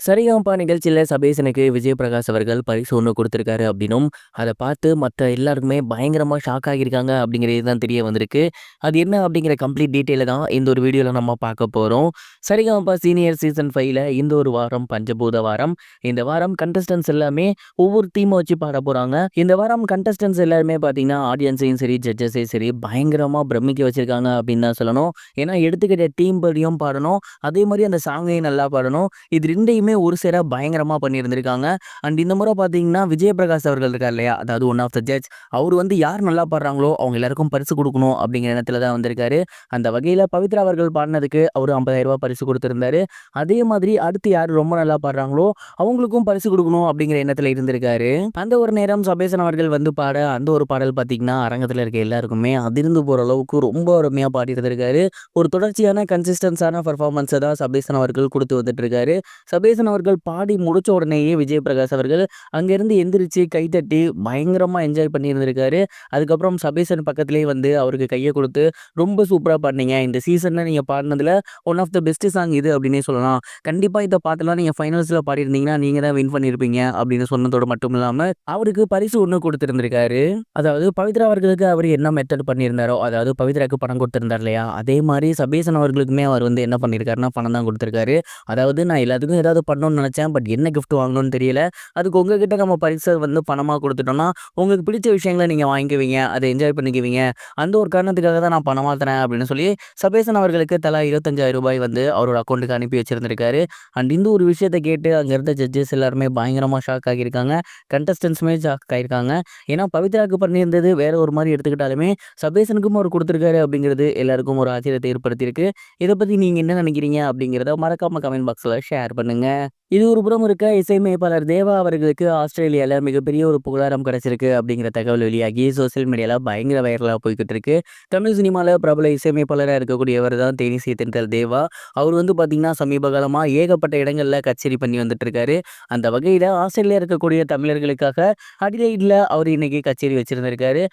சரிகமபா நிகழ்ச்சியில சபேசனுக்கு விஜய் பிரகாஷ் அவர்கள் பரிசு ஒண்ணு குடுத்திருக்காரு அப்படின்னும், அத பார்த்து மத்த எல்லாருக்குமே பயங்கரமா ஷாக் ஆகியிருக்காங்க அப்படிங்கிறது தான் தெரிய வந்திருக்கு. அது என்ன அப்படிங்கிற கம்ப்ளீட் டீட்டெயில தான் இந்த ஒரு வீடியோல நம்ம பார்க்க போறோம். சரிகமபா சீனியர் சீசன் 5ல இந்த ஒரு வாரம் பஞ்சபூத வாரம். இந்த வாரம் கண்டஸ்டன்ட்ஸ் எல்லாமே ஒவ்வொரு தீம வச்சு பாட போறாங்க. இந்த வாரம் கண்டஸ்டன்ட்ஸ் எல்லாருமே பார்த்தீங்கன்னா, ஆடியன்ஸையும் சரி, ஜட்ஜஸையும் சரி பயங்கரமா பிரமிக்க வச்சிருக்காங்க அப்படின்னு தான் சொல்லணும். ஏன்னா எடுத்துக்கிட்ட டீம் படியும் பாடணும். அதே மாரி அந்த சாங்கையும் நல்லா பாடணும். இது 2யுமே ஒரு சேர பயங்கரமா பண்ணியிருந்திருக்காங்க. அண்ட் இந்த முறை பார்த்தீங்கன்னா, விஜய் பிரகாஷ் அவர்கள் இருக்கார் இல்லையா? அதாவது ஒன் ஆஃப் த ஜட்ஜ். அவரு வந்து யார் நல்லா பாடுறாங்களோ, அவங்க எல்லாருக்கும் பரிசு குடுக்கணும் அப்படிங்கிற எண்ணத்துல தான் வந்திருக்காரு. அந்த வகையில பவித்ரா அவர்கள் பாடுனதுக்கு அவரு ரூ. 50,000 பரிசு குடுத்திருந்தாரு. அதே மாதிரி அடுத்து யார் ரொம்ப நல்லா பாடுறாங்களோ, அவங்களுக்கும் பரிசு குடுக்கணும் அப்படிங்கிற எண்ணத்துல இருந்திருக்காரு. அந்த ஒரு நேரம் சபேசன் அவர்கள் வந்து பாட, அந்த ஒரு பாடல் பார்த்தீங்கன்னா, அரங்கத்துல இருக்க எல்லாருக்குமே அதிர்ந்து போற அளவுக்கு ரொம்ப அருமையா பாடியிருந்திருக்காரு. ஒரு தொடர்ச்சியான கன்சிஸ்டன்ஸான பெர்ஃபார்மன்ஸ தான் சபேசன் அவர்கள் குடுத்து வந்துட்டு இருக்காரு. சபேசன் அவர்கள் பாடி முடிச்ச உடனேயே விஜய் பிரகாஷ் அவர்கள் அங்கிருந்து எந்திரிச்சு கைத்தட்டி பயங்கரமா என்ஜாய் பண்ணியிருந்திருக்காரு. அதுக்கப்புறம் சபேசன் பக்கத்திலேயே வந்து அவருக்கு கைய குடுத்து, "ரொம்ப சூப்பரா பாடுனீங்க. இந்த சீசன்ல நீங்க பாடுனதுல one of the best song இது" அப்படின்னே சொல்லலாம். கண்டிப்பா இந்த பாட்டெல்லாம் நீங்க ஃபைனல்ஸ்ல பாடியிருந்தீங்கன்னா, நீங்க தான் வின் பண்ணியிருப்பீங்க அப்படின்னு சொன்னதோட மட்டும் இல்லாம, அவருக்கு பரிசு ஒண்ணு குடுத்திருந்திருக்காரு. அதாவது பவித்ரா அவர்களுக்கு அவரு என்ன மெத்தட் பண்ணியிருந்தாரோ, அதாவது பவித்ராக்கு பணம் குடுத்திருந்தார் இல்லையா? அதே மாரி சபேசன் அவர்களுக்குமே அவர் வந்து என்ன பண்ணியிருக்காருன்னா, பணம் தான் குடுத்திருக்காரு. அதாவது நான் எல்லாத்துக்கும் ஏதாவது பண்ணணும்னு நினைச்சேன். பட் என்ன கிஃப்ட் வாங்கணும்னு தெரியல. அதுக்கு உங்ககிட்ட நம்ம பரிச வந்து பணமா குடுத்துட்டோம்னா, உங்களுக்கு பிடிச்ச விஷயங்கள நீங்க வாங்கிக்குவீங்க. அத என்ஜாய் பண்ணிக்குவீங்க. அந்த ஒரு காரணத்துக்காக தான் நான் பணமா தரேன் அப்படின்னு சொல்லி, சபேசன் அவர்களுக்கு தலா ரூ. 25,000 வந்து அவரோட அக்கவுண்ட்க்கு அனுப்பி வச்சிருந்திருக்காரு. அண்ட் இந்த ஒரு விஷயத்த கேட்டு அங்க இருந்த ஜட்ஜஸ் எல்லாருமே பயங்கரமா ஷாக் ஆகியிருக்காங்க. கண்டஸ்டன்ட்ஸுமே ஷாக் ஆயிருக்காங்க. ஏன்னா பவித்ராக்கு பண்ணியிருந்தது வேற ஒரு மாரி எடுத்துக்கிட்டாலுமே, சபேசனுக்கும் அவரு குடுத்திருக்காரு அப்படிங்கிறது எல்லாருக்கும் ஒரு ஆச்சரியத்தை ஏற்படுத்தியிருக்கு. இத பத்தி நீங்க என்ன நினைக்கிறீங்க அப்படிங்கிறத மறக்காம கமெண்ட் பாக்ஸ்ல ஷேர் பண்ணுங்க. இது ஒரு புறம் இருக்க, இசையமைப்பாளர் தேவா அவர்களுக்கு ஆஸ்திரேலியால மிகப்பெரிய ஒரு புகழாரம் கிடைச்சிருக்கு அப்படிங்கிற தகவல் வெளியாகி சோசியல் மீடியால பயங்கர வைரலா போய்க்கிட்டு இருக்கு. தமிழ் சினிமால பிரபல இசையமைப்பாளரா இருக்கக்கூடியவர் தான் தேனிசை தென்றல் தேவா. அவர் வந்து பார்த்தீங்கன்னா, சமீப காலமா ஏகப்பட்ட இடங்கள்ல கச்சேரி பண்ணி வந்துட்டு இருக்காரு. அந்த வகையில ஆஸ்திரேலியா இருக்கக்கூடிய தமிழர்களுக்காக அடிலைட்ல அவர் இன்னைக்கு கச்சேரி வச்சிருந்திருக்காரு.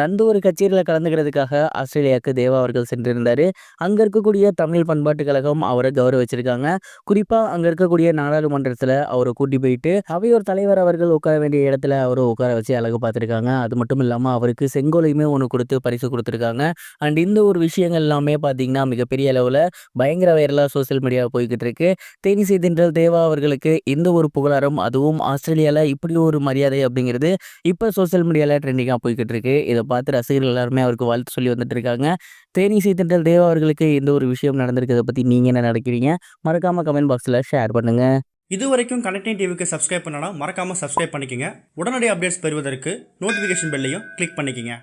அந்த ஒரு கச்சேரியில கலந்துக்கிறதுக்காக ஆஸ்திரேலியாவுக்கு தேவா அவர்கள் சென்றிருந்தாரு. அங்க இருக்கக்கூடிய தமிழ் பண்பாட்டு கழகம் அவரை கௌரவிச்சிருக்காங்க. குறிப்பா அங்க இருக்கக்கூடிய நாடாளுமன்றத்துல அவர கூட்டி போயிட்டு, அவையோர் தலைவர் அவர்கள் உட்கார வேண்டிய இடத்துல அவர உட்கார வச்சு அழகு பார்த்துருக்காங்க. அது மட்டும் இல்லாம அவருக்கு செங்கோலையுமே ஒண்ணு குடுத்து பரிசு குடுத்துருக்காங்க. அண்ட் இந்த ஒரு விஷயங்கள் எல்லாமே பார்த்தீங்கன்னா, மிகப்பெரிய அளவுல பயங்கர வைரலா சோசியல் மீடியால போய்க்கிட்டு இருக்கு. தேனிசை தென்றல் தேவா அவர்களுக்கு இந்த ஒரு புகழாரம், அதுவும் ஆஸ்திரேலியால இப்படி ஒரு மரியாதை அப்படிங்கிறது இப்ப சோசியல் மீடியால ட்ரெண்டிங்கா போய்க்கிட்டு இருக்கு. இத பார்த்து ரசிகர்கள் எல்லாருமே அவருக்கு வாழ்த்து சொல்லி வந்துட்டு இருக்காங்க. தேனிசை தென்றல் தேவா அவர்களுக்கு இந்த ஒரு விஷயம் நடந்திருக்கிறத பத்தி நீங்க என்ன நினைக்கிறீங்க? மறக்காம கமெண்ட் பாக்ஸ்ல ஷேர் பண்ணுங்க. இதுவரைக்கும் கனெக்டிங் டிவிக்கு சப்ஸ்கிரைப் பண்ணனா மறக்காம சப்ஸ்கிரைப் பண்ணிக்கங்க. உடனடி அப்டேட்ஸ் பெறுவதற்கு நோட்டிஃபிகேஷன் பெல்லையும் கிளிக் பண்ணிக்கங்க.